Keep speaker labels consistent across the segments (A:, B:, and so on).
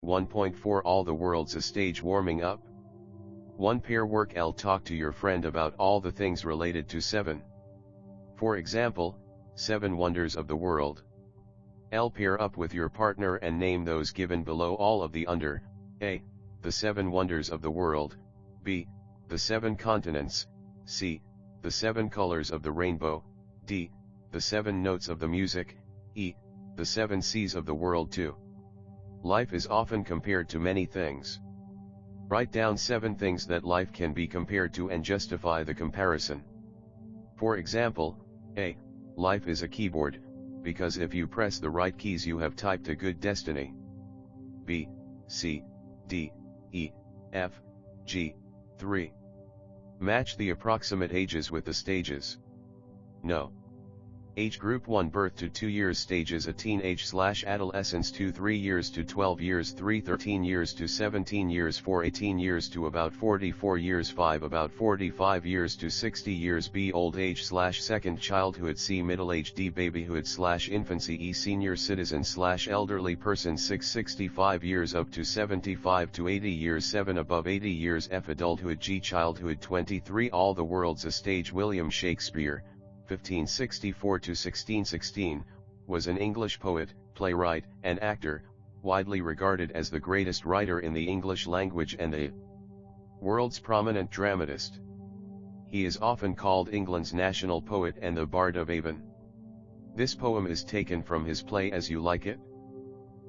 A: 1.4 All the world's a stage warming up. 1 Pair work L Talk to your friend about all the things related to 7. For example, 7 wonders of the world. L Pair up with your partner and name those given below all of the under: A. The 7 wonders of the world. B. The 7 continents. C. The 7 colors of the rainbow. D. The 7 notes of the music. E. The 7 seas of the world too. Life is often compared to many things. Write down 7 things that life can be compared to and justify the comparison. For example, A. Life is a keyboard, because if you press the right keys you have typed a good destiny. B. C. D. E. F. G. 3. Match the approximate ages with the stages. No. Age group 1 birth to 2 years, stages a teenage/adolescence 2 3 years to 12 years 3 13 years to 17 years 4 18 years to about 44 years 5 about 45 years to 60 years B old age/second childhood C middle age D babyhood/infancy E senior citizen/elderly person 6 65 years up to 75 to 80 years 7 above 80 years F adulthood G childhood 23 All the world's a stage. William Shakespeare 1564 to 1616, was an English poet, playwright, and actor, widely regarded as the greatest writer in the English language and the world's prominent dramatist. He is often called England's national poet and the Bard of Avon. This poem is taken from his play As You Like It.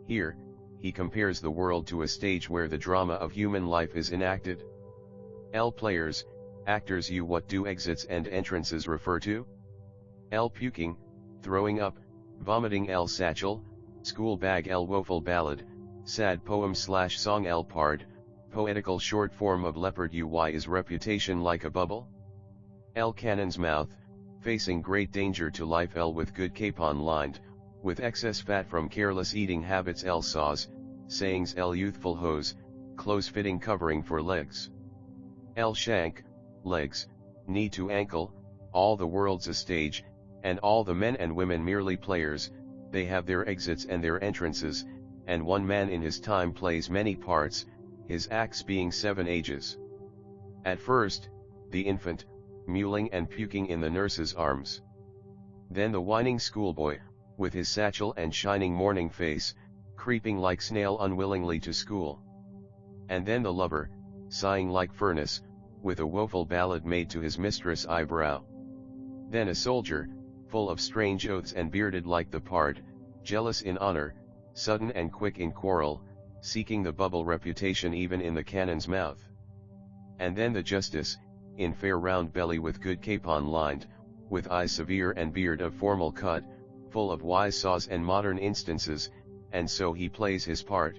A: Here, he compares the world to a stage where the drama of human life is enacted. L players, actors. U what do exits and entrances refer to? L puking, throwing up, vomiting. L satchel, school bag. L woeful ballad, sad poem/song. L pard, poetical short form of leopard. Uy is reputation like a bubble. L cannon's mouth, facing great danger to life. L with good capon lined, with excess fat from careless eating habits. L saws, sayings. L youthful hose, close-fitting covering for legs. L shank, legs, knee to ankle. All the world's a stage, and all the men and women merely players. They have their exits and their entrances, and one man in his time plays many parts, his acts being 7 ages. At first, the infant, mewling and puking in the nurse's arms. Then the whining schoolboy, with his satchel and shining morning face, creeping like snail unwillingly to school. And then the lover, sighing like furnace, with a woeful ballad made to his mistress' eyebrow. Then a soldier, full of strange oaths and bearded like the pard, jealous in honor, sudden and quick in quarrel, seeking the bubble reputation even in the cannon's mouth. And then the justice, in fair round belly with good capon lined, with eyes severe and beard of formal cut, full of wise saws and modern instances, and so he plays his part.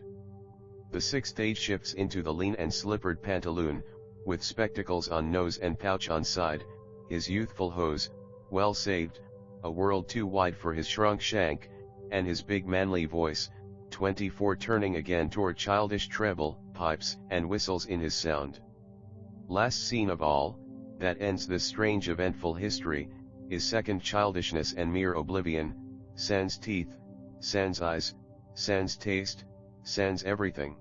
A: The 6th age shifts into the lean and slippered pantaloon, with spectacles on nose and pouch on side, his youthful hose, well saved, a world too wide for his shrunk shank, and his big manly voice, 24 turning again toward childish treble, pipes and whistles in his sound. Last scene of all, that ends this strange eventful history, is second childishness and mere oblivion, sans teeth, sans eyes, sans taste, sans everything.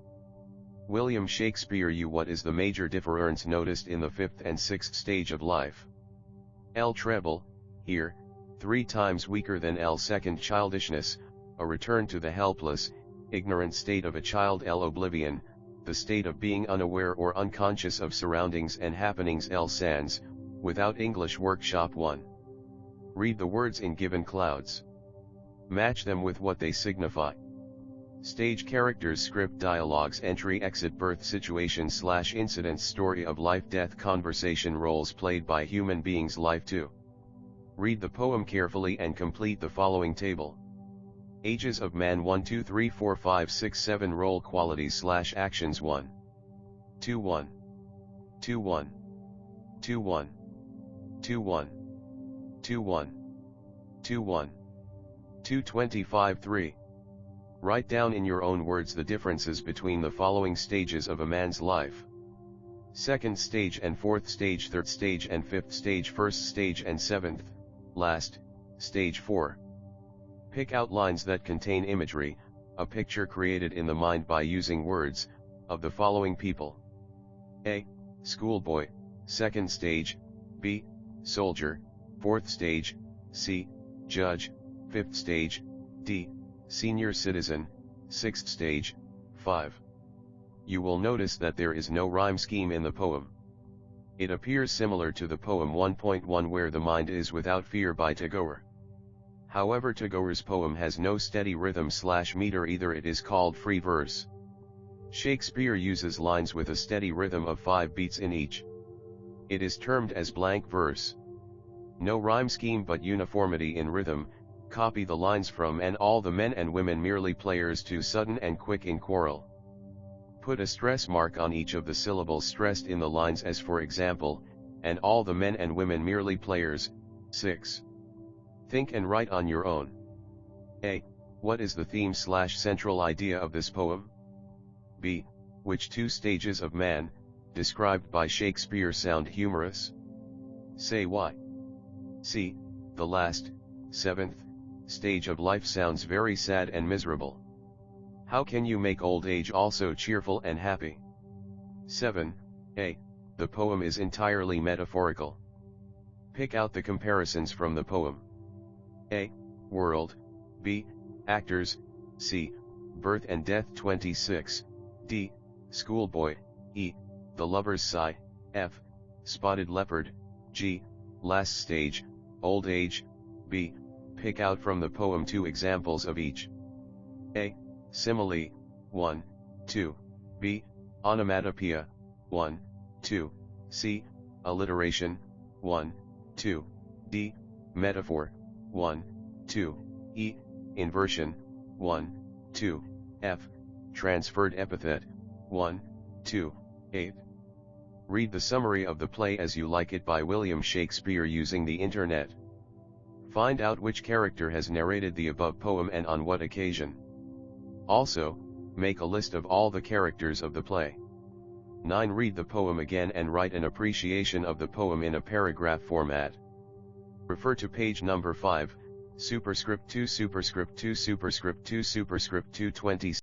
A: William Shakespeare. U what is the major difference noticed in the 5th and 6th stage of life? L treble, here, 3 times weaker than L second childishness, a return to the helpless, ignorant state of a child. L oblivion, the state of being unaware or unconscious of surroundings and happenings. L sans, without English workshop 1. Read the words in given clouds. Match them with what they signify. Stage characters, script, dialogues, entry, exit, birth, situation/incidents, story of life, death, conversation, roles played by human beings, life 2. Read the poem carefully and complete the following table. Ages of man 1 2 3 4 5 6 7 Role qualities/actions 1 2 1 2 1 2 1 2 1 2 1 2 1 225 3. Write down in your own words the differences between the following stages of a man's life: 2nd stage and 4th stage, 3rd stage and 5th stage, 1st stage and 7th, last, stage 4. Pick out lines that contain imagery, a picture created in the mind by using words, of the following people. A. Schoolboy, 2nd stage, B. Soldier, 4th stage, C. Judge, 5th stage, D. Senior citizen, 6th stage, 5. You will notice that there is no rhyme scheme in the poem. It appears similar to the poem 1.1 where the mind is without fear by Tagore. However, Tagore's poem has no steady rhythm/meter either. It is called free verse. Shakespeare uses lines with a steady rhythm of 5 beats in each. It is termed as blank verse. No rhyme scheme but uniformity in rhythm. Copy the lines from "and all the men and women merely players too sudden and quick in quarrel." Put a stress mark on each of the syllables stressed in the lines, as for example, "and all the men and women merely players." 6. Think and write on your own. A. What is the theme/central idea of this poem? B. Which 2 stages of man, described by Shakespeare, sound humorous? Say why. C. The last, 7th, stage of life sounds very sad and miserable. How can you make old age also cheerful and happy? 7. A. The poem is entirely metaphorical. Pick out the comparisons from the poem. A. World. B. Actors. C. Birth and death. 26. D. Schoolboy. E. The lover's sigh. F. Spotted leopard. G. Last stage, old age. B. Pick out from the poem 2 examples of each. A. Simile, 1, 2. B. Onomatopoeia, 1, 2. C. Alliteration, 1, 2. D. Metaphor, 1, 2. E. Inversion, 1, 2. F. Transferred epithet, 1, 2. 8. Read the summary of the play As You Like It by William Shakespeare using the internet. Find out which character has narrated the above poem and on what occasion. Also, make a list of all the characters of the play. 9. Read the poem again and write an appreciation of the poem in a paragraph format. Refer to page number 5, superscript 2 superscript 2 superscript 2 superscript 2 20.